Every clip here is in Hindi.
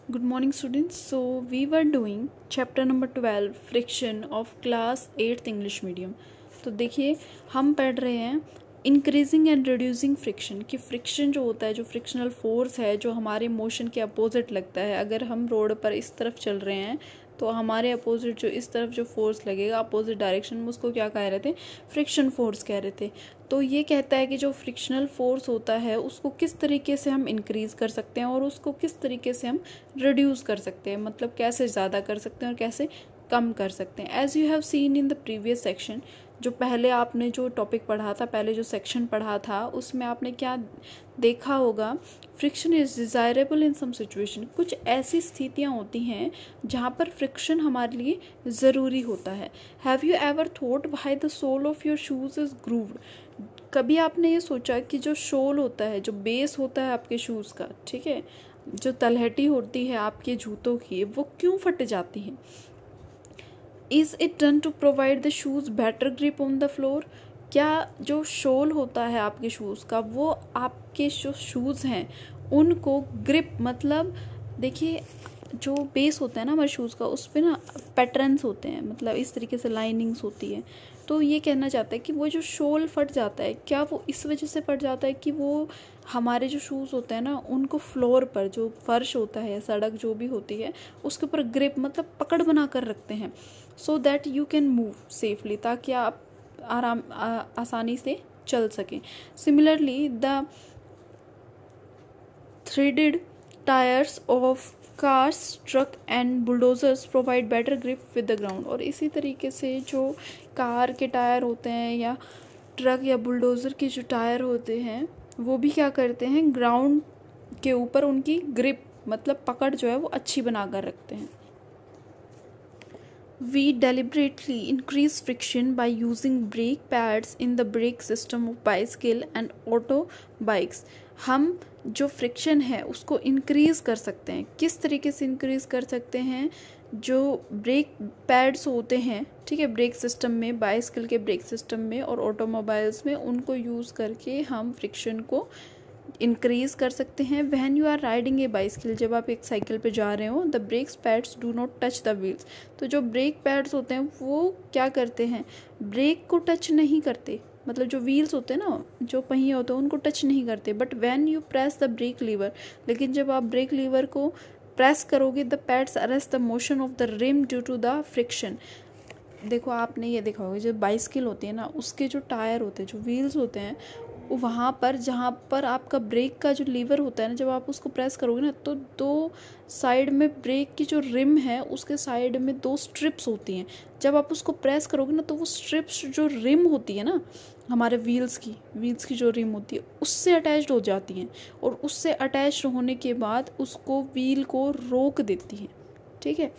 Good morning students. So we were doing chapter number 12 friction of class 8th English medium. तो देखिए हम पढ़ रहे हैं इंक्रीजिंग एंड रिड्यूसिंग फ्रिक्शन कि फ्रिक्शन जो होता है, जो फ्रिक्शनल फोर्स है, जो हमारे मोशन के अपोजिट लगता है। अगर हम रोड पर इस तरफ चल रहे हैं तो हमारे अपोजिट जो इस तरफ जो फोर्स लगेगा अपोजिट डायरेक्शन में, उसको क्या कह रहे थे? फ्रिक्शन फोर्स कह रहे थे। तो ये कहता है कि जो फ्रिक्शनल फोर्स होता है उसको किस तरीके से हम इंक्रीज कर सकते हैं और उसको किस तरीके से हम रिड्यूस कर सकते हैं, मतलब कैसे ज़्यादा कर सकते हैं और कैसे कम कर सकते हैं। As you have seen in the previous section, जो पहले आपने जो टॉपिक पढ़ा था, पहले जो सेक्शन पढ़ा था, उसमें आपने क्या देखा होगा? Friction is desirable in some situation. कुछ ऐसी स्थितियाँ होती हैं जहाँ पर फ्रिक्शन हमारे लिए ज़रूरी होता है। Have you ever thought why the sole of your shoes is grooved? कभी आपने ये सोचा कि जो शोल होता है, जो बेस होता है आपके शूज़ का, ठीक है, जो तलहटी होती है आपके जूतों की, वो क्यों फट जाती है? Is it done to provide the shoes better grip on the floor? क्या जो शोल होता है आपके शूज़ का, वो आपके जो शूज़ हैं उनको ग्रिप, मतलब देखिए जो बेस होता है ना हमारे शूज़ का, उस पर ना पैटर्न्स होते हैं, मतलब इस तरीके से लाइनिंग्स होती है। तो ये कहना चाहता है कि वो जो शोल फट जाता है, क्या वो इस वजह से फट जाता है कि वो हमारे जो शूज़ होते हैं ना उनको फ्लोर पर, जो फर्श होता है, सड़क जो भी होती है, उसके ऊपर ग्रिप मतलब पकड़ बना कर रखते हैं, so that you can move safely, ताकि आप आसानी से चल सकें। Similarly the threaded tyres of cars, truck and bulldozers provide better grip with the ground. और इसी तरीके से जो कार के टायर होते हैं या ट्रक या बुलडोज़र के जो टायर होते हैं, वो भी क्या करते हैं? ग्राउंड के ऊपर उनकी ग्रिप मतलब पकड़ जो है वो अच्छी बना कर रखते हैं। We deliberately increase friction by using brake pads in the brake system of bicycle and auto bikes. हम जो फ्रिक्शन है उसको इंक्रीज़ कर सकते हैं। किस तरीके से इंक्रीज़ कर सकते हैं? जो ब्रेक पैड्स होते हैं, ठीक है, ब्रेक सिस्टम में, बाइसिकल के ब्रेक सिस्टम में और ऑटोमोबाइल्स में, उनको यूज़ करके हम फ्रिक्शन को इंक्रीज़ कर सकते हैं। When you are riding a bicycle, जब आप एक साइकिल पे जा रहे हो, the brakes pads do not touch the wheels. तो जो ब्रेक पैड्स होते हैं वो क्या करते हैं? ब्रेक को टच नहीं करते, मतलब जो व्हील्स होते हैं ना, जो पहिए होते हैं, उनको टच नहीं करते। But when you press the brake lever, लेकिन जब आप ब्रेक लीवर को प्रेस करोगे, the pads arrest the motion of the rim due to the friction. देखो आपने ये देखा होगा, जो बाइसिकल होती है ना, उसके जो टायर होते हैं, जो व्हील्स होते हैं, वहाँ पर जहाँ पर आपका ब्रेक का जो लीवर होता है ना, जब आप उसको प्रेस करोगे ना, तो दो साइड में ब्रेक की जो रिम है उसके साइड में दो स्ट्रिप्स होती हैं। जब आप उसको प्रेस करोगे ना, तो वो स्ट्रिप्स जो रिम होती है ना हमारे व्हील्स की जो रिम होती है, उससे अटैच्ड हो जाती हैं, और उससे अटैच्ड होने के बाद उसको व्हील को रोक देती हैं, ठीक है।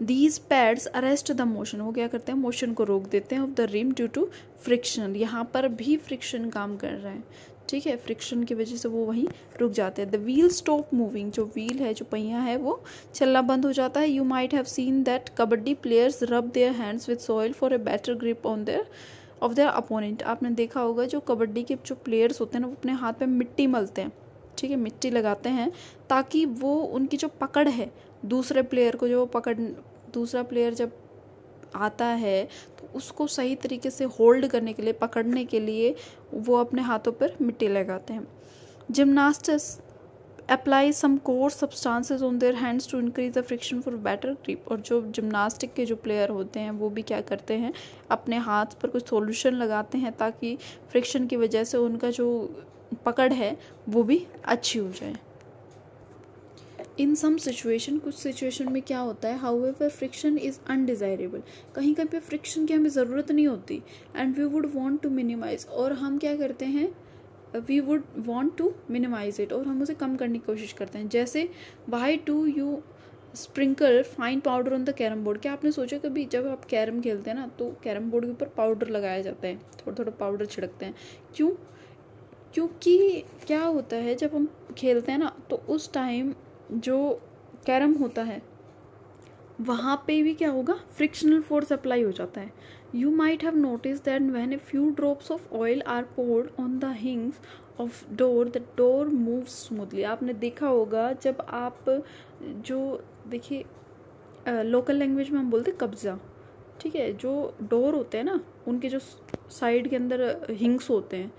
These pads arrest the motion, वो क्या करते हैं? मोशन को रोक देते हैं of the rim due to friction. यहाँ पर भी फ्रिक्शन काम कर रहा है, ठीक है, फ्रिक्शन की वजह से वो वहीं रुक जाते हैं। द व्हील स्टॉप मूविंग, जो व्हील है, जो पहिया है, वो चलना बंद हो जाता है। You might have seen that kabaddi players rub their hands with soil for a better grip on their of their opponent. आपने देखा होगा जो कबड्डी के जो प्लेयर्स होते हैं ना, वो अपने हाथ में मिट्टी मलते हैं, ठीक है, मिट्टी लगाते हैं, ताकि वो उनकी जो पकड़ है, दूसरे प्लेयर को जो पकड़, दूसरा प्लेयर जब आता है तो उसको सही तरीके से होल्ड करने के लिए, पकड़ने के लिए वो अपने हाथों पर मिट्टी लगाते हैं। Gymnastics apply some coarse substances on their hands to increase the friction for better grip. और जो जिमनास्टिक के जो प्लेयर होते हैं वो भी क्या करते हैं? अपने हाथ पर कुछ सॉल्यूशन लगाते हैं ताकि फ्रिक्शन की वजह से उनका जो पकड़ है वो भी अच्छी हो जाए। इन सम सिचुएशन, कुछ सिचुएशन में क्या होता है? हाउएवर फ्रिक्शन इज़ अनडिज़ायरेबल, कहीं कहीं पे फ्रिक्शन की हमें ज़रूरत नहीं होती, and we would want to minimise, और हम क्या करते हैं? We would want to minimise it, और हम उसे कम करने की कोशिश करते हैं। जैसे why do you sprinkle fine powder on the carrom board? क्या आपने सोचा कभी, जब आप कैरम खेलते हैं ना, तो कैरम बोर्ड के ऊपर पाउडर लगाया जाता है, थोड़ा थोड़ा पाउडर छिड़कते हैं, क्यों? क्योंकि क्या होता है, जब हम खेलते हैं ना, तो उस टाइम जो कैरम होता है वहाँ पे भी क्या होगा? फ्रिक्शनल फोर्स अप्लाई हो जाता है। You might have notice that when a few drops of oil are poured on the hinges of door the door move smoothly. आपने देखा होगा जब आप जो देखिए लोकल लैंग्वेज में हम बोलते हैं कब्जा, ठीक है, जो डोर होते हैं ना उनके जो साइड के अंदर हिंग्स होते हैं,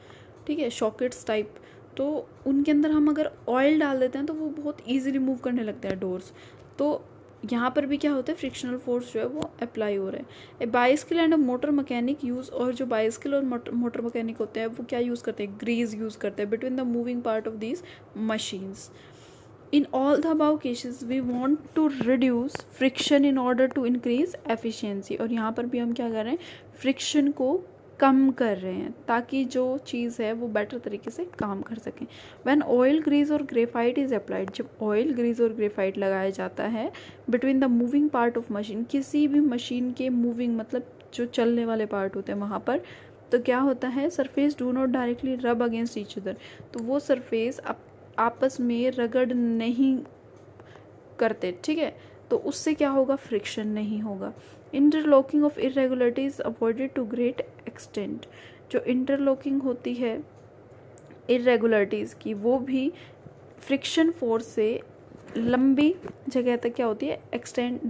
ठीक है, शॉकेट्स टाइप, तो उनके अंदर हम अगर ऑयल डाल देते हैं तो वो बहुत ईजिली मूव करने लगते हैं डोर्स। तो यहाँ पर भी क्या होता है, फ्रिक्शनल फोर्स जो है वो अप्लाई हो रहा है। A bicycle and a motor mechanic use, और जो बाइसिकल और मोटर मैकेनिक होते हैं वो क्या यूज़ करते हैं, ग्रीज यूज़ करते हैं between the moving part of these machines. In all the above cases we want to reduce friction in order to increase efficiency। और यहाँ पर भी हम क्या कर रहे हैं, फ्रिक्शन को कम कर रहे हैं ताकि जो चीज़ है वो बेटर तरीके से काम कर सकें। When oil grease और ग्रेफाइट इज अप्लाइड, जब ऑयल ग्रीज और ग्रेफाइट लगाया जाता है between the moving part of machine, किसी भी मशीन के मूविंग मतलब जो चलने वाले पार्ट होते हैं वहाँ पर, तो क्या होता है, सरफेस डू नॉट डायरेक्टली रब अगेंस्ट ईच अदर, तो वो सरफेस आपस में रगड़ नहीं करते, ठीक है, तो उससे क्या होगा, फ्रिक्शन नहीं होगा। Interlocking of irregularities avoided to great extent, जो इंटरलॉकिंग होती है इरेगुलरिटीज की वो भी फ्रिक्शन फोर्स से लंबी जगह तक क्या होती है,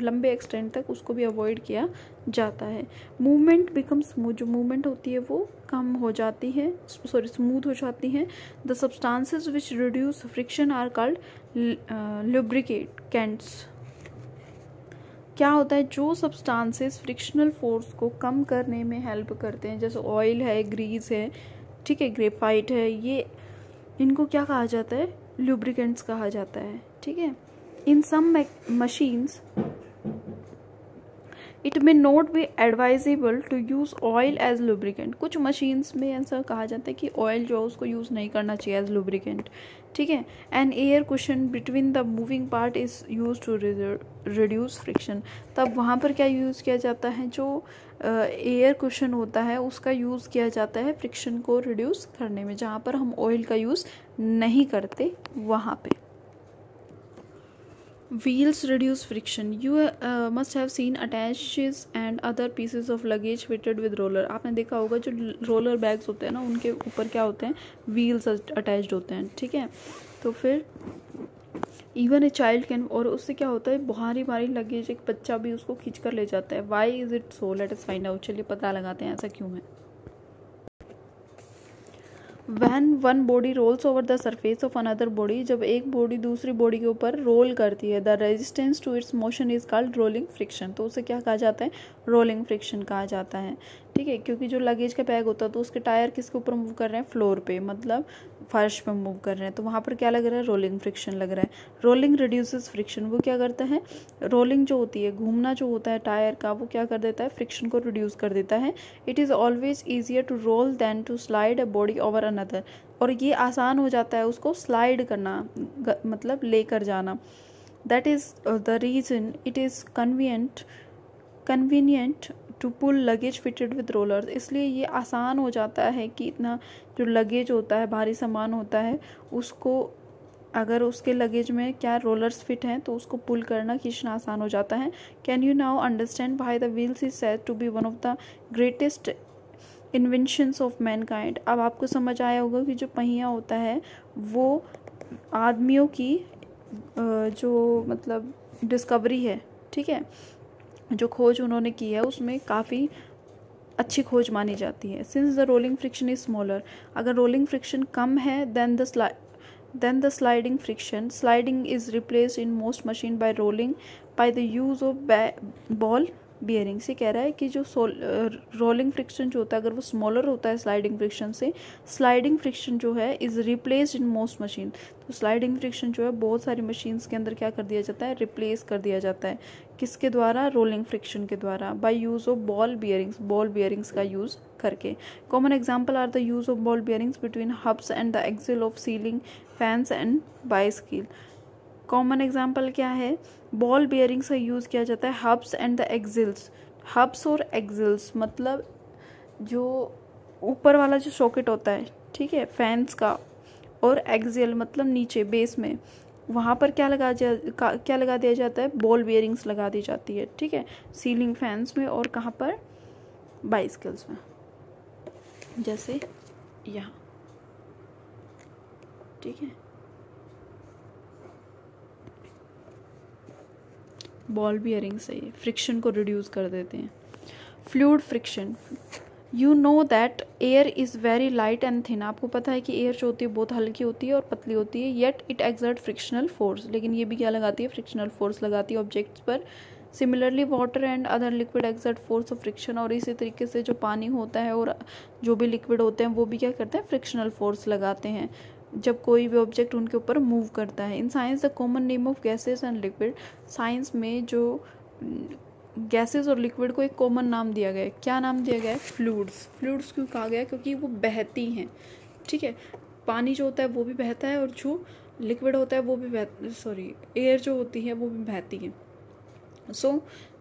लंबे एक्सटेंड तक उसको भी अवॉइड किया जाता है। मूवमेंट बिकम स्मूथ, जो मूवमेंट होती है वो कम हो जाती है, स्मूथ हो जाती है। The substances which reduce friction are called lubricants. क्या होता है, जो सब्सटेंसेस फ्रिक्शनल फोर्स को कम करने में हेल्प करते हैं, जैसे ऑयल है, ग्रीस है, ठीक है, ग्रेफाइट है, ये इनको क्या कहा जाता है, लुब्रिकेंट्स कहा जाता है, ठीक है। In some machines it may not be advisable to use oil as lubricant, कुछ मशीन्स में ऐसा कहा जाता है कि ऑयल जो है उसको यूज़ नहीं करना चाहिए एज लुब्रिकेंट, ठीक है। An air cushion between the moving part is use to reduce friction, तब वहाँ पर क्या यूज़ किया जाता है, जो एयर कुशन होता है उसका यूज़ किया जाता है फ्रिक्शन को रिड्यूस करने में, जहाँ पर हम ऑयल का यूज़ नहीं करते वहाँ पे। Wheels reduce friction. You must have seen attaches and other pieces of luggage fitted with roller. आपने देखा होगा जो रोलर बैग्स होते हैं ना उनके ऊपर क्या होते हैं, व्हील्स अटैच्ड होते हैं, ठीक है। तो फिर इवन ए चाइल्ड कैन, और उससे क्या होता है, भारी भारी लगेज एक बच्चा भी उसको खींच कर ले जाता है। Why is it so, let us find out, चलिए पता लगाते हैं ऐसा क्यों है। When one body rolls over the surface of another body, जब एक बॉडी दूसरी बॉडी के ऊपर रोल करती है, the resistance to its motion is called rolling friction, तो उसे क्या कहा जाता है, रोलिंग फ्रिक्शन कहा जाता है, ठीक है। क्योंकि जो लगेज का बैग होता है तो उसके टायर किसके ऊपर मूव कर रहे हैं, फ्लोर पे, मतलब फर्श पे मूव कर रहे हैं, तो वहाँ पर क्या लग रहा है, रोलिंग फ्रिक्शन लग रहा है। रोलिंग रिड्यूसेस फ्रिक्शन, वो क्या करता है, रोलिंग जो होती है, घूमना जो होता है टायर का, वो क्या कर देता है, फ्रिक्शन को रिड्यूस कर देता है। It is always easier to roll than to slide a body over another, और ये आसान हो जाता है उसको स्लाइड करना, मतलब लेकर जाना। That is the reason it is convenient to pull luggage fitted with rollers, इसलिए ये आसान हो जाता है कि इतना जो लगेज होता है, भारी सामान होता है, उसको अगर उसके लगेज में क्या रोलर्स फिट हैं तो उसको पुल करना, खींचना आसान हो जाता है। Can you now understand why the wheels is said to be one of the greatest inventions of mankind. अब आपको समझ आया होगा कि जो पहिया होता है वो आदमियों की जो मतलब डिस्कवरी है, ठीक है, जो खोज उन्होंने की है उसमें काफ़ी अच्छी खोज मानी जाती है। Since the rolling friction is smaller, अगर रोलिंग फ्रिक्शन कम है than the sliding friction, sliding is replaced in most machine by rolling by the use of ball bearing. से कह रहा है कि जो रोलिंग फ्रिक्शन जो होता है अगर वो स्मॉलर होता है स्लाइडिंग फ्रिक्शन से, स्लाइडिंग फ्रिक्शन जो है is replaced in most machine, तो स्लाइडिंग फ्रिक्शन जो है बहुत सारी मशीन्स के अंदर क्या कर दिया जाता है, रिप्लेस कर दिया जाता है, किसके द्वारा, रोलिंग फ्रिक्शन के द्वारा, by use of ball bearings का यूज़ करके। Common example are the use of ball bearings between hubs and the axle of ceiling fans and bicycle. Common example क्या है, बॉल बियरिंग्स का यूज़ किया जाता है hubs and the axles. Hubs और एक्सिल्स मतलब जो ऊपर वाला जो सॉकेट होता है, ठीक है, फैंस का, और एक्सियल मतलब नीचे बेस में, वहाँ पर क्या लगा दिया जाता है, बॉल बियरिंग्स लगा दी जाती है, ठीक है, सीलिंग फैंस में और कहाँ पर, बाइसिकल्स में, जैसे यहाँ। ठीक है, बॉल बियरिंग सही है, फ्रिक्शन को रिड्यूस कर देते हैं। Fluid friction, you know that air is very light and thin, आपको पता है कि एयर जो होती है बहुत हल्की होती है और पतली होती है, yet it exert frictional force, लेकिन ये भी क्या लगाती है, फ्रिक्शनल फोर्स लगाती है ऑब्जेक्ट्स पर। Similarly water and other liquid exert force of friction, और इसी तरीके से जो पानी होता है और जो भी लिक्विड होते हैं वो भी क्या करते हैं, फ्रिक्शनल फोर्स लगाते हैं जब कोई भी ऑब्जेक्ट उनके ऊपर मूव करता है। In science the common name of gases and liquid, science में जो गैसेस और लिक्विड को एक कॉमन नाम दिया गया है, क्या नाम दिया गया है, फ्लूइड्स। फ्लूइड्स क्यों कहा गया है, क्योंकि वो बहती हैं, ठीक है, पानी जो होता है वो भी बहता है और जो लिक्विड होता है वो भी एयर जो होती है वो भी बहती है। So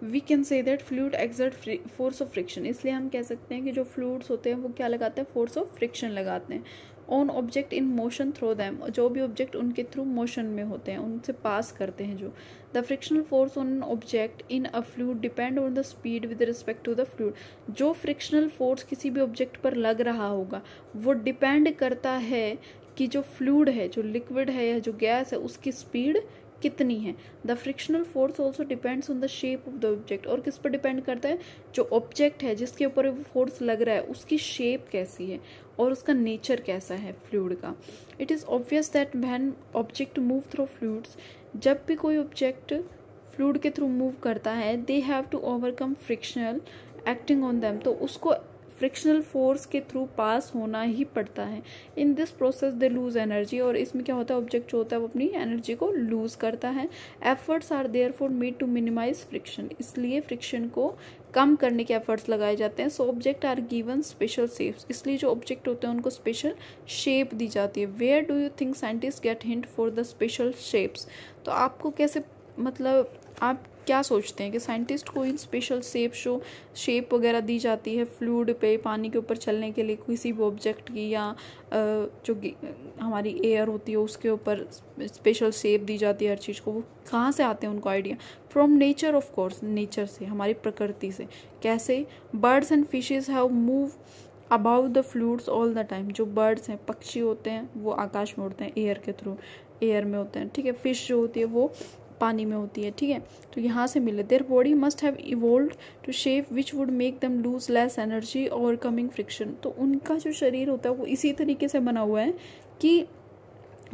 we can say that fluid exert force of friction, इसलिए हम कह सकते हैं कि जो फ्लूइड्स होते हैं वो क्या लगाते हैं, फोर्स ऑफ फ्रिक्शन लगाते हैं। On object in motion through them, जो भी ऑब्जेक्ट उनके थ्रू मोशन में होते हैं, उनसे पास करते हैं जो। The frictional force on object in a fluid depend on the speed with respect to the fluid, जो फ्रिक्शनल फोर्स किसी भी ऑब्जेक्ट पर लग रहा होगा वो डिपेंड करता है कि जो फ्लूइड है, जो लिक्विड है या जो गैस है, उसकी स्पीड कितनी है। The frictional force also depends on the shape of the object, और किस पर डिपेंड करता है, जो ऑब्जेक्ट है जिसके ऊपर वो फोर्स लग रहा है उसकी शेप कैसी है और उसका नेचर कैसा है फ्लूइड का। It is obvious that when object move through fluids, जब भी कोई ऑब्जेक्ट फ्लूइड के थ्रू मूव करता है, they have to overcome frictional acting on them, तो उसको फ्रिक्शनल फोर्स के थ्रू पास होना ही पड़ता है। In this process they lose energy, और इसमें क्या होता है, ऑब्जेक्ट जो होता है वो अपनी एनर्जी को लूज करता है। Efforts are there for made to minimise friction, इसलिए फ्रिक्शन को कम करने के एफर्ट्स लगाए जाते हैं। So object are given special shapes, इसलिए जो ऑब्जेक्ट होते हैं उनको स्पेशल शेप दी जाती है। Where do you think scientist get hint for the special shapes, तो आपको कैसे, मतलब आप क्या सोचते हैं कि साइंटिस्ट को इन स्पेशल शेप वगैरह दी जाती है फ्लूइड पे, पानी के ऊपर चलने के लिए किसी भी ऑब्जेक्ट की, या जो हमारी एयर होती है उसके ऊपर स्पेशल शेप दी जाती है हर चीज़ को, वो कहाँ से आते हैं उनको idea, from nature of course, nature से, हमारी प्रकृति से। कैसे, birds and fishes have move about the fluids all the time, जो बर्ड्स हैं, पक्षी होते हैं, वो आकाश में उड़ते हैं एयर के थ्रू, एयर में होते हैं, ठीक है। फिश जो होती है वो पानी में होती है, ठीक है। तो यहाँ से मिले, their body must have evolved to shape which would make them lose less energy overcoming friction, तो उनका जो शरीर होता है वो इसी तरीके से बना हुआ है कि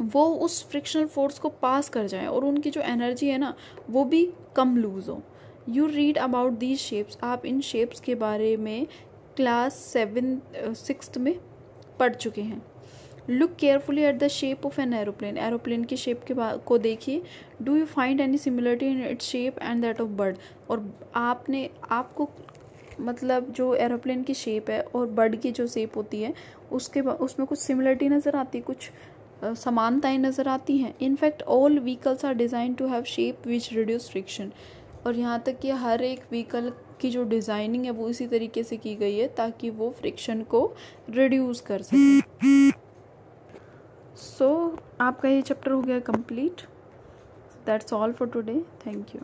वो उस फ्रिक्शनल फोर्स को पास कर जाए और उनकी जो एनर्जी है ना वो भी कम लूज हो। You read about these shapes, आप इन शेप्स के बारे में क्लास 6th में पढ़ चुके हैं। Look carefully at the shape of an aeroplane, aeroplane की शेप को देखिए। Do you find any similarity in its shape and that of bird, और आपको मतलब जो एरोप्लेन की शेप है और बर्ड की जो शेप होती है उसमें कुछ सिमिलरिटी नज़र आती है, कुछ समानताएं नज़र आती हैं। In fact all vehicles are design to have shape which reduce friction, और यहाँ तक कि हर एक व्हीकल की जो डिज़ाइनिंग है वो इसी तरीके से की गई है ताकि वो फ्रिक्शन को रिड्यूस कर सके। सो आपका ये चैप्टर हो गया complete. That's all for today, thank you.